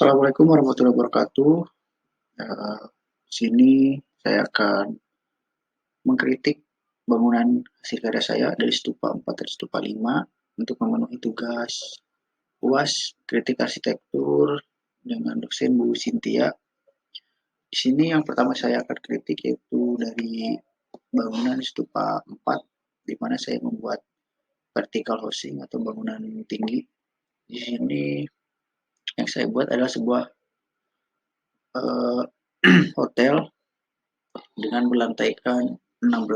Assalamualaikum warahmatullahi wabarakatuh. Di sini saya akan mengkritik bangunan hasil karya saya dari stupa 4 dan stupa 5 untuk memenuhi tugas UAS kritik arsitektur dengan dosen Bu Sintia. Di sini yang pertama saya akan kritik yaitu dari bangunan stupa 4 di mana saya membuat vertical housing atau bangunan tinggi. Di sini yang saya buat adalah sebuah uh, hotel dengan berlantaikan 16.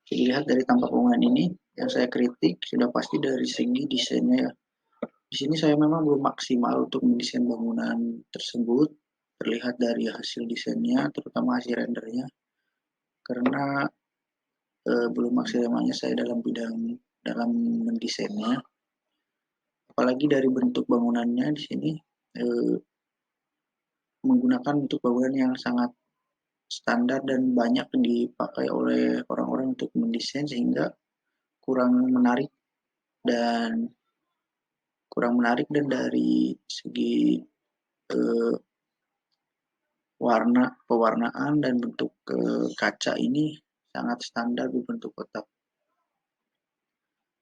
Dilihat dari tampak bangunan ini, yang saya kritik sudah pasti dari segi desainnya ya. Di sini saya memang belum maksimal untuk mendesain bangunan tersebut, terlihat dari hasil desainnya, terutama hasil rendernya, karena belum maksimalnya saya dalam mendesainnya. Apalagi dari bentuk bangunannya di sini menggunakan bentuk bangunan yang sangat standar dan banyak dipakai oleh orang-orang untuk mendesain sehingga kurang menarik dan dari segi pewarnaan dan bentuk kaca ini sangat standar berbentuk kotak.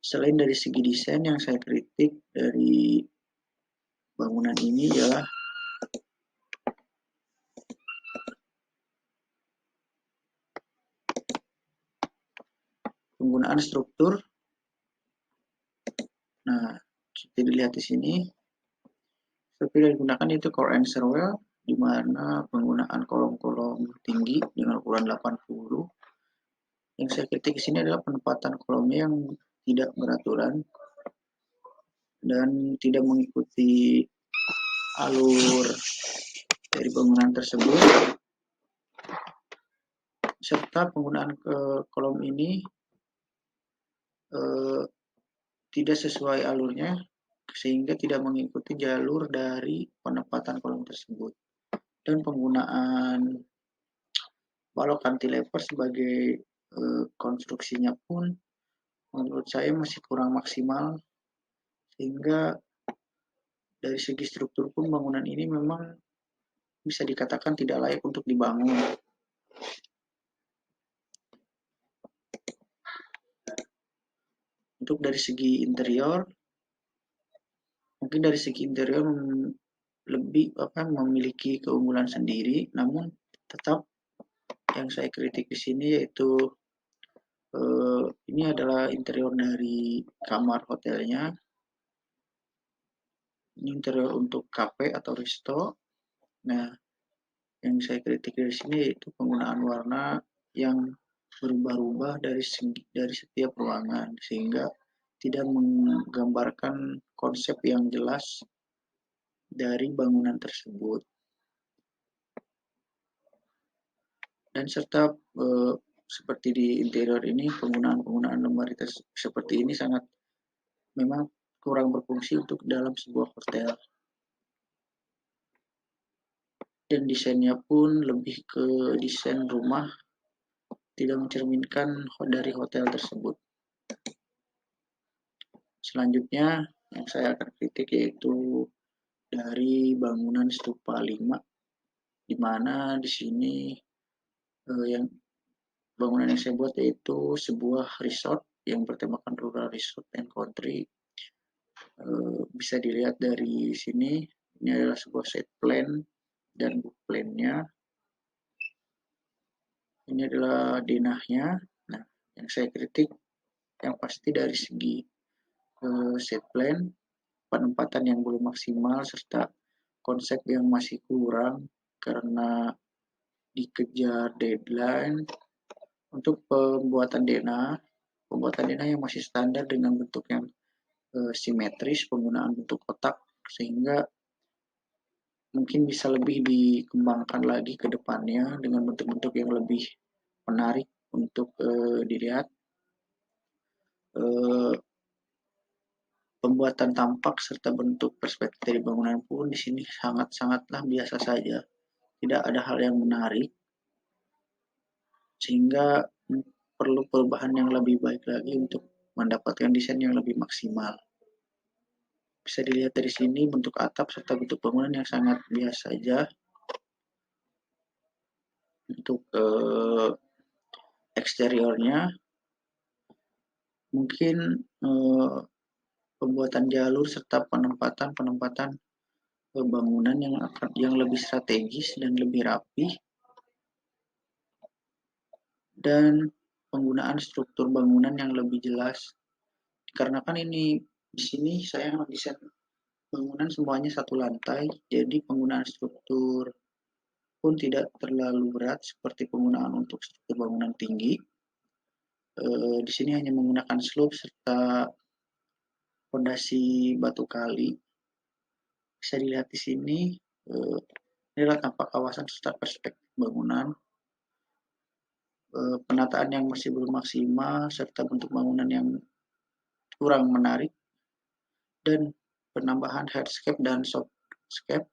Selain dari segi desain, yang saya kritik dari bangunan ini adalah penggunaan struktur. Nah, seperti dilihat di sini, struktur yang digunakan itu core and stairwell, di mana penggunaan kolom-kolom tinggi dengan ukuran 80. Yang saya kritik di sini adalah penempatan kolomnya yang tidak beraturan dan tidak mengikuti alur dari bangunan tersebut, serta penggunaan kolom ini tidak sesuai alurnya sehingga tidak mengikuti jalur dari penempatan kolom tersebut, dan penggunaan balok cantilever sebagai konstruksinya pun menurut saya masih kurang maksimal, sehingga dari segi struktur pun bangunan ini memang bisa dikatakan tidak layak untuk dibangun. Untuk dari segi interior, mungkin dari segi interior lebih memiliki keunggulan sendiri, namun tetap yang saya kritik di sini yaitu ini adalah interior dari kamar hotelnya. Ini interior untuk kafe atau resto. Nah, yang saya kritik dari sini yaitu penggunaan warna yang berubah-ubah dari setiap ruangan sehingga tidak menggambarkan konsep yang jelas dari bangunan tersebut. Dan serta seperti di interior ini penggunaan lemari seperti ini sangat memang kurang berfungsi untuk dalam sebuah hotel. Dan desainnya pun lebih ke desain rumah, tidak mencerminkan dari hotel tersebut. Selanjutnya yang saya akan kritik yaitu dari bangunan stupa 5, di mana di sini yang bangunan yang saya buat yaitu sebuah resort yang bertemakan rural resort and country. Bisa dilihat dari sini, ini adalah sebuah set plan dan book plan-nya. Ini adalah denahnya. Nah, yang saya kritik yang pasti dari segi set plan, penempatan yang belum maksimal, serta konsep yang masih kurang karena dikejar deadline. Untuk pembuatan denah yang masih standar dengan bentuk yang simetris, penggunaan bentuk kotak, sehingga mungkin bisa lebih dikembangkan lagi ke depannya dengan bentuk-bentuk yang lebih menarik untuk dilihat. Pembuatan tampak serta bentuk perspektif dari bangunan pun di sini sangat-sangatlah biasa saja. Tidak ada hal yang menarik, sehingga perlu perubahan yang lebih baik lagi untuk mendapatkan desain yang lebih maksimal. Bisa dilihat dari sini bentuk atap serta bentuk bangunan yang sangat biasa saja. Untuk eksteriornya mungkin pembuatan jalur serta penempatan bangunan yang lebih strategis dan lebih rapi, dan penggunaan struktur bangunan yang lebih jelas. Karena kan ini di sini saya mendesain bangunan semuanya satu lantai, jadi penggunaan struktur pun tidak terlalu berat seperti penggunaan untuk struktur bangunan tinggi. Di sini hanya menggunakan slope serta fondasi batu kali. Bisa dilihat di sini, inilah tampak kawasan serta perspektif bangunan. Penataan yang masih belum maksimal serta bentuk bangunan yang kurang menarik, dan penambahan hardscape dan softscape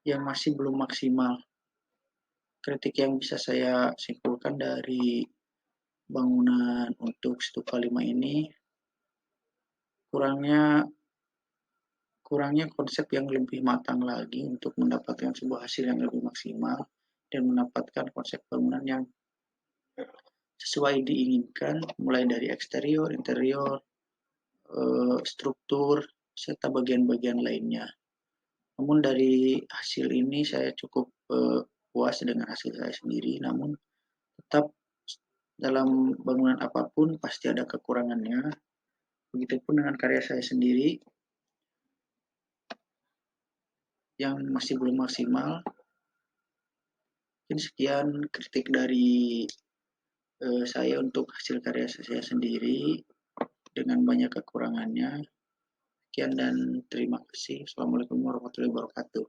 yang masih belum maksimal. Kritik yang bisa saya simpulkan dari bangunan untuk stupa 5 ini, kurangnya konsep yang lebih matang lagi untuk mendapatkan sebuah hasil yang lebih maksimal dan mendapatkan konsep bangunan yang sesuai diinginkan, mulai dari eksterior, interior, struktur, serta bagian-bagian lainnya. Namun dari hasil ini saya cukup puas dengan hasil saya sendiri, namun tetap dalam bangunan apapun pasti ada kekurangannya. Begitupun dengan karya saya sendiri yang masih belum maksimal. Mungkin sekian kritik dari saya untuk hasil karya saya sendiri dengan banyak kekurangannya. Sekian dan terima kasih. Assalamualaikum warahmatullahi wabarakatuh.